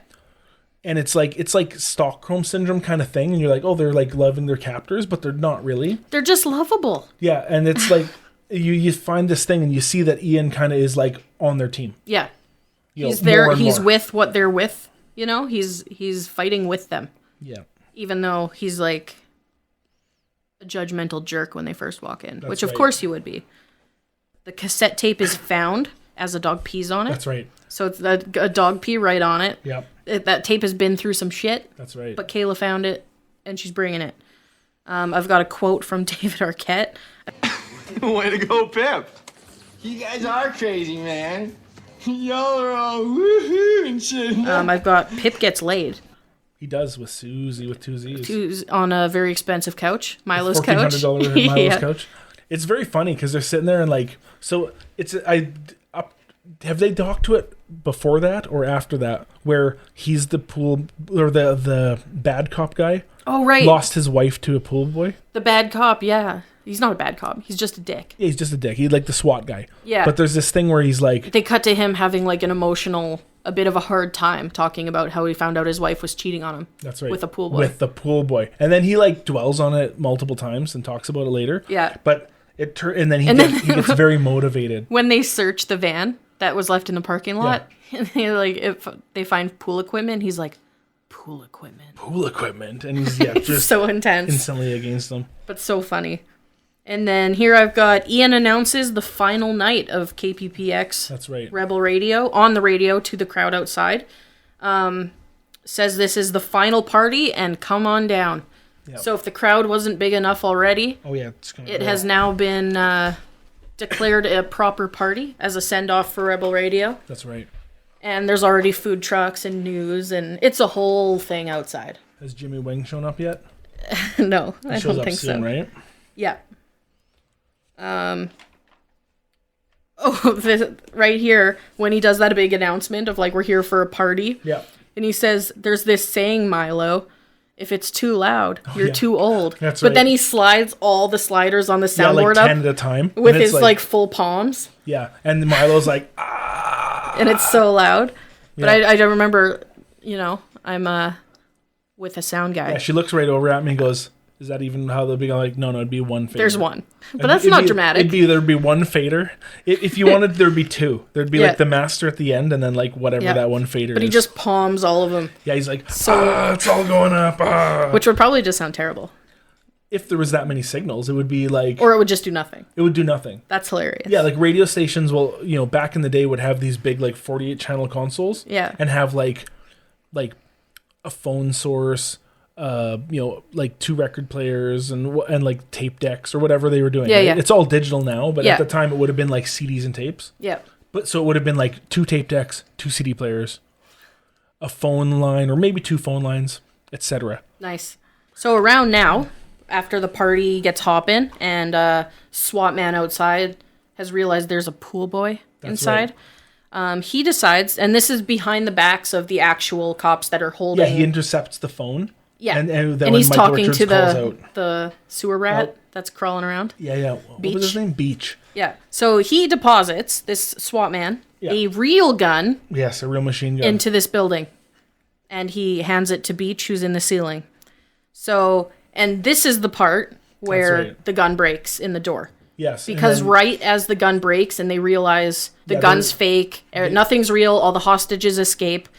And it's like Stockholm syndrome kind of thing, and you're like, oh, they're like loving their captors, but they're not really. They're just lovable. Yeah, and it's like you find this thing, and you see that Ian kind of is like on their team. Yeah, He's there. He's with what they're with. You know, he's fighting with them. Yeah. Even though he's like a judgmental jerk when they first walk in, which of right. course he would be. The cassette tape is found as a dog pees on it. That's right. So it's a dog pee right on it. Yep. That tape has been through some shit. That's right. But Kayla found it, and she's bringing it. I've got a quote from David Arquette. Way to go, Pip. You guys are crazy, man. Y'all are all woohoo and shit. I've got Pip gets laid. He does with Susie with two Z's. On a very expensive couch, Milo's couch. $1,400 Milo's Yeah. couch. It's very funny because they're sitting there and like, so it's have they talked to it before that or after that where he's the pool or the bad cop guy? Oh right, lost his wife to a pool boy. The bad cop, yeah. He's not a bad cop. He's just a dick. Yeah, he's just a dick. He's like the SWAT guy. Yeah. But there's this thing where he's like, they cut to him having like a bit of a hard time talking about how he found out his wife was cheating on him. That's right. With a pool boy. With the pool boy. And then he like dwells on it multiple times and talks about it later. Yeah. But and then he gets very motivated. When they search the van that was left in the parking lot, and if they find pool equipment, he's like, pool equipment. And he's just so intense. Instantly against them. But so funny. And then here I've got Ian announces the final night of KPPX. That's right. Rebel Radio on the radio to the crowd outside. Says this is the final party and come on down. Yep. So if the crowd wasn't big enough already, it has now been declared a proper party as a send-off for Rebel Radio. That's right. And there's already food trucks and news, and it's a whole thing outside. Has Jimmy Wing shown up yet? No, he I shows don't up think soon, so. Right? Yeah. Right here, when he does that big announcement of like, we're here for a party. Yeah. And he says, there's this saying, Milo, if it's too loud, you're too old. That's but right. then he slides all the sliders on the soundboard like 10 up at a time. with his like full palms. Yeah. And Milo's like, ah. And it's so loud. But Yeah. I don't remember, I'm with a sound guy. Yeah, she looks right over at me and goes, is that even how they'll be? Like, no, it'd be one fader. There's one. But that's not dramatic. There'd be one fader. If you wanted, there'd be two. There'd be like the master at the end and then like whatever that one fader is. But he just palms all of them. Yeah, he's like, it's all going up. Which would probably just sound terrible. If there was that many signals, it would be like... Or it would just do nothing. It would do nothing. That's hilarious. Yeah, like radio stations will, back in the day would have these big like 48 channel consoles. Yeah. And have like a phone source, like 2 record players and like tape decks or whatever they were doing. Yeah, right? yeah. It's all digital now, but at the time it would have been like CDs and tapes. Yeah. But so it would have been like 2 tape decks, 2 CD players, a phone line or maybe 2 phone lines, etc. Nice. So around now, after the party gets hopping and SWAT man outside has realized there's a pool boy inside. Right. He decides, and this is behind the backs of the actual cops that are holding. Yeah, he intercepts the phone. Yeah, and he's Mike talking Richards to calls the sewer rat that's crawling around. Yeah. What was his name? Beach. Yeah. So he deposits, this SWAT man, a real gun. Yes, a real machine gun. Into this building. And he hands it to Beach, who's in the ceiling. So, and this is the part where the gun breaks in the door. Yes. Because right as the gun breaks and they realize the gun's fake, nothing's real, all the hostages escape,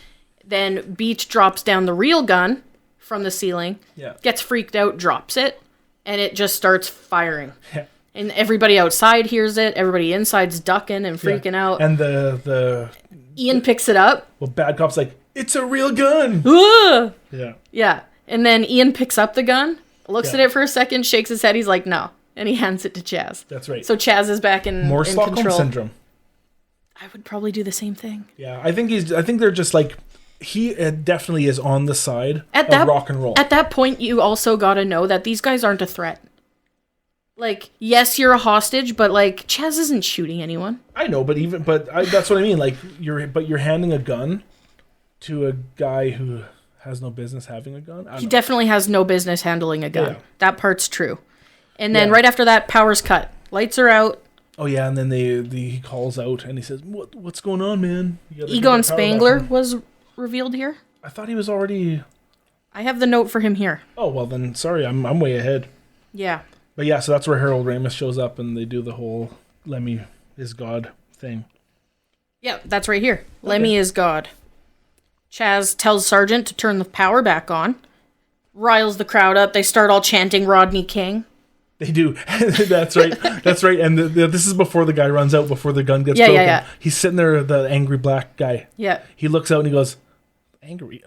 then Beach drops down the real gun from the ceiling, gets freaked out, drops it, and it just starts firing. Yeah. And everybody outside hears it, everybody inside's ducking and freaking out. And the Ian picks it up. Well, bad cop's like, it's a real gun! Yeah. Yeah. And then Ian picks up the gun, looks at it for a second, shakes his head, he's like, no. And he hands it to Chaz. That's right. So Chaz is back in Stockholm control. syndrome. I would probably do the same thing. Yeah, I think they're just like, he definitely is on the side At of that rock and roll. At that point, you also got to know that these guys aren't a threat. Like, yes, you're a hostage, but like Chaz isn't shooting anyone. I know, but that's what I mean. Like you're handing a gun to a guy who has no business having a gun. He definitely has no business handling a gun. Yeah. That part's true. And then right after that, power's cut. Lights are out. Oh yeah, and then he calls out and he says, "What's going on, man?" Egon Spangler was revealed here. I thought he was already. I have the note for him here. Oh well, then sorry, I'm way ahead. Yeah. But yeah, so that's where Harold Ramis shows up and they do the whole Lemmy is God thing. Yeah, that's right here. Okay. Lemmy is God. Chaz tells Sargent to turn the power back on. Riles the crowd up. They start all chanting Rodney King. They do. That's right. That's right. And this is before the guy runs out, before the gun gets broken. Yeah. He's sitting there, the angry black guy. Yeah. He looks out and he goes, "Angry?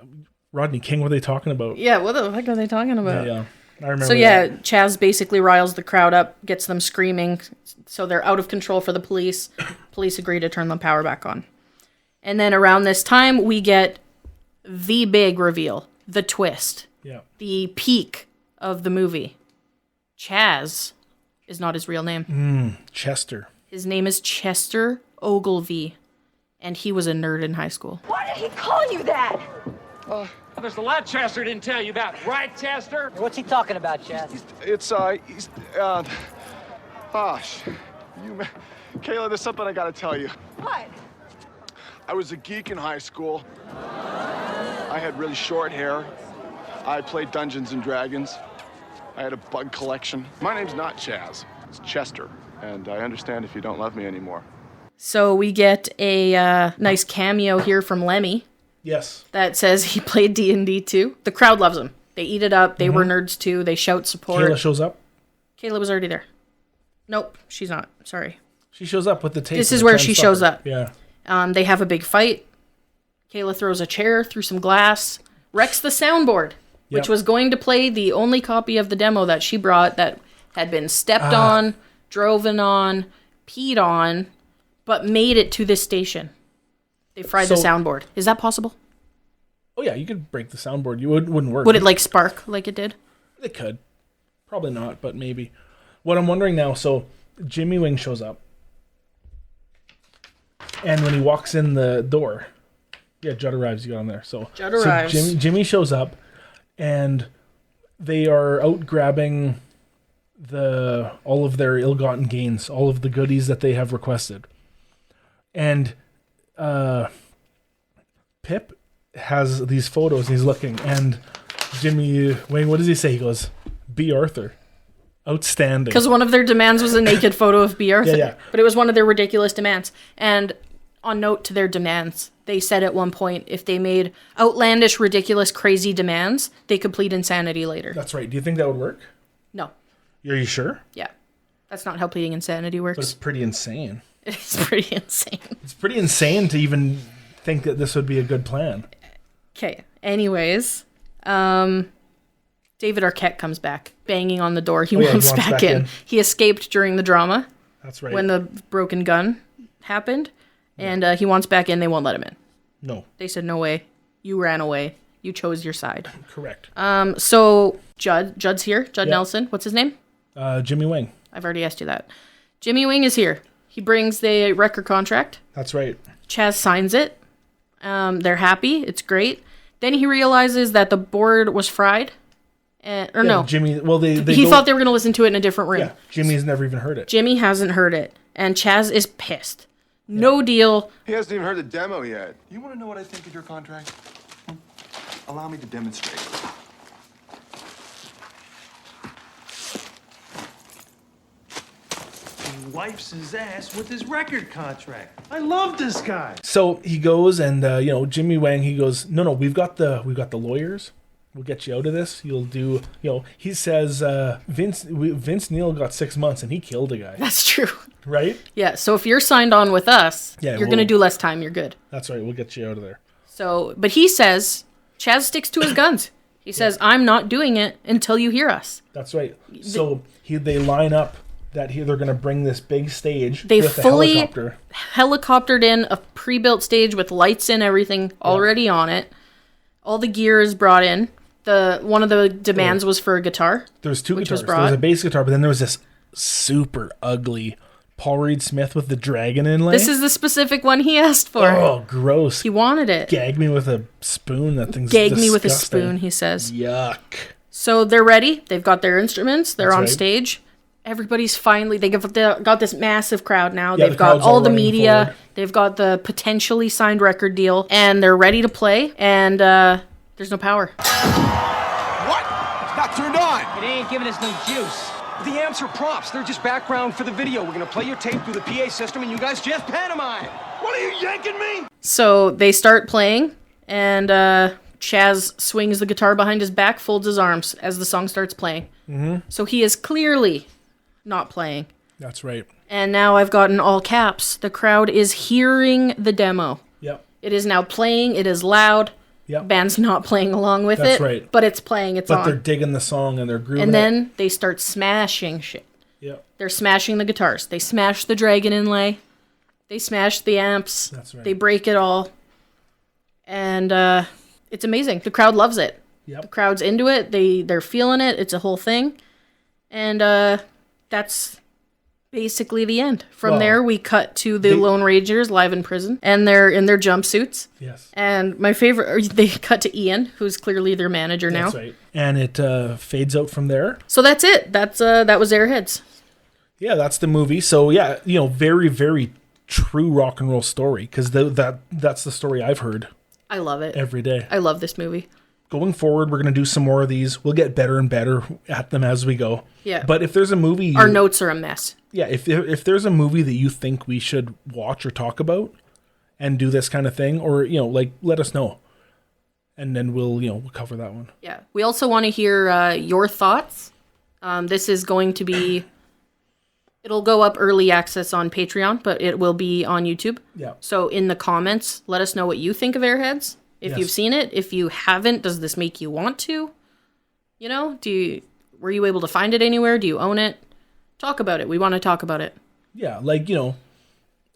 Rodney King, what are they talking about?" Yeah, what the heck are they talking about? Yeah. I remember so yeah, that. Chaz basically riles the crowd up, gets them screaming, so they're out of control for the police. Police agree to turn the power back on. And then around this time, we get the big reveal, the twist, the peak of the movie. Chaz is not his real name. Chester. His name is Chester Ogilvy, and he was a nerd in high school. Why did he call you that? There's a lot Chester didn't tell you about, right, Chester? What's he talking about, Chaz? Kayla, there's something I gotta tell you. What? I was a geek in high school. I had really short hair. I played Dungeons and Dragons. I had a bug collection. My name's not Chaz, it's Chester, and I understand if you don't love me anymore. So we get a nice cameo here from Lemmy. Yes. That says he played D&D too. The crowd loves him. They eat it up. They were nerds too. They shout support. Kayla shows up. Kayla was already there. Nope, she's not. Sorry. She shows up with the tape. This is where she shows up. Yeah. They have a big fight. Kayla throws a chair through some glass, wrecks the soundboard, which was going to play the only copy of the demo that she brought that had been stepped on, driven on, peed on, but made it to this station. They fried the soundboard. Is that possible? Oh yeah, you could break the soundboard. It wouldn't work. Would it like spark like it did? It could. Probably not, but maybe. What I'm wondering now, so Jimmy Wing shows up. And when he walks in the door, Judd arrives, you got on there. Judd arrives. So Jimmy shows up and they are out grabbing all of their ill-gotten gains, all of the goodies that they have requested. And Pip has these photos and he's looking, and Jimmy Wing, what does he say? He goes, "B. Arthur. Outstanding." Because one of their demands was a naked photo of B. Arthur. Yeah. But it was one of their ridiculous demands. And on note to their demands, they said at one point if they made outlandish, ridiculous, crazy demands, they could plead insanity later. That's right. Do you think that would work? No. Are you sure? Yeah. That's not how pleading insanity works. But it's pretty insane. It's pretty insane. It's pretty insane to even think that this would be a good plan. Okay. Anyways, David Arquette comes back, banging on the door. He wants back in. He escaped during the drama. That's right. When the broken gun happened. And he wants back in. They won't let him in. No. They said, "No way. You ran away. You chose your side." Correct. So Judd's here. Judd Nelson. What's his name? Jimmy Wing. I've already asked you that. Jimmy Wing is here. He brings the record contract. That's right. Chaz signs it. They're happy. It's great. Then he realizes that the board was fried. No. Jimmy, well, he thought they were going to listen to it in a different room. Yeah, Jimmy's never even heard it. Jimmy hasn't heard it. And Chaz is pissed. No deal. He hasn't even heard the demo yet. You want to know what I think of your contract? Allow me to demonstrate. He wipes his ass with his record contract. I love this guy. So he goes and Jimmy Wang. He goes, no, we've got the lawyers. We'll get you out of this. You'll do, he says, Vince Neil got 6 months and he killed a guy. That's true. Right? Yeah. So if you're signed on with us, you're going to do less time. You're good. That's right. We'll get you out of there. So, but he says, Chaz sticks to his guns. He says, I'm not doing it until you hear us. That's right. So they line up that they're going to bring this big stage they with fully a helicopter. Helicoptered in a pre-built stage with lights and everything already on it. All the gear is brought in. One of the demands was for a guitar. There was 2 guitars. There was a bass guitar, but then there was this super ugly Paul Reed Smith with the dragon inlay. This is the specific one he asked for. Oh, gross. He wanted it. Gag me with a spoon. That thing's Gag disgusting. me with a spoon, he says. Yuck. So they're ready. They've got their instruments. They're on stage. Everybody's finally... They've got this massive crowd now. Yeah, they've got all the media. Forward. They've got the potentially signed record deal. And they're ready to play. And there's no power. What? It's not turned on. It ain't giving us no juice. The amps are props. They're just background for the video. We're going to play your tape through the PA system, and you guys just pantomime. What are you yanking me? So they start playing, and Chaz swings the guitar behind his back, folds his arms as the song starts playing. Mm-hmm. So he is clearly not playing. That's right. And now I've got in all caps. The crowd is hearing the demo. Yep. It is now playing. It is loud. Yep. Band's not playing along with That's it. right. But it's playing. It's on. But they're digging the song and they're grooving And then they start smashing shit. Yep. They're smashing the guitars. They smash the Dragon inlay. They smash the amps. That's right. They break it all. And it's amazing. The crowd loves it. Yep. The crowd's into it. They're feeling it. It's a whole thing. And that's basically the end. From there, we cut to the Lone Rangers live in prison. And they're in their jumpsuits. Yes. And my favorite, they cut to Ian, who's clearly their manager now. That's right. And it fades out from there. So that's it. That was Airheads. Yeah, that's the movie. So yeah, very, very true rock and roll story. Because that's the story I've heard. I love it. Every day. I love this movie. Going forward, we're going to do some more of these. We'll get better and better at them as we go. Yeah. But if there's a movie... Our notes are a mess. Yeah, if there's a movie that you think we should watch or talk about and do this kind of thing, or, let us know. And then we'll cover that one. Yeah. We also want to hear your thoughts. This is going to be... It'll go up early access on Patreon, but it will be on YouTube. Yeah. So in the comments, let us know what you think of Airheads. If you've seen it, if you haven't, does this make you want to? Were you able to find it anywhere? Do you own it? Talk about it. We want to talk about it. Yeah,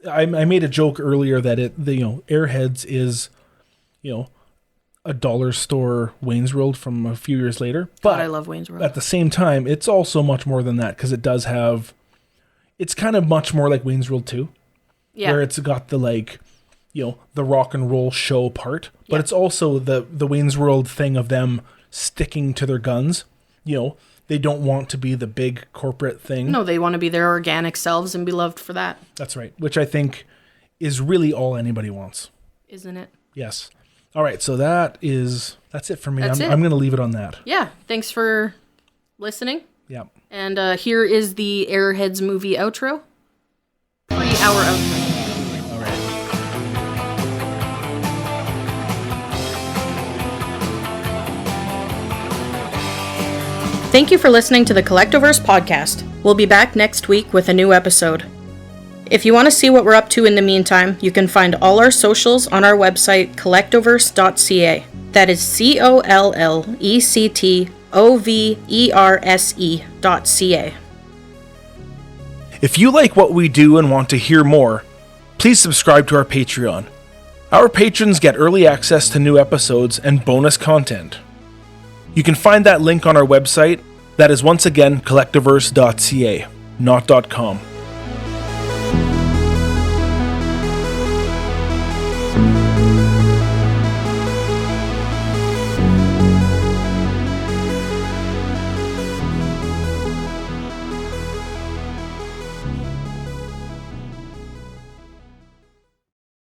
I made a joke earlier that Airheads is, a dollar store Wayne's World from a few years later. But God, I love Wayne's World. At the same time, it's also much more than that because it does have, it's kind of much more like Wayne's World 2. Yeah. Where it's got the the rock and roll show part, but it's also the Wayne's World thing of them sticking to their guns. They don't want to be the big corporate thing. No, they want to be their organic selves and be loved for that. That's right, which I think is really all anybody wants. Isn't it? Yes. All right, so that's it for me. I'm going to leave it on that. Yeah, thanks for listening. Yeah. And here is the Airheads movie outro. 3-hour outro. Thank you for listening to the Collectoverse podcast. We'll be back next week with a new episode. If you want to see what we're up to in the meantime, you can find all our socials on our website, collectoverse.ca. That is collectoverse.ca. If you like what we do and want to hear more, please subscribe to our Patreon. Our patrons get early access to new episodes and bonus content. You can find that link on our website. That is once again collectoverse.ca, not .com.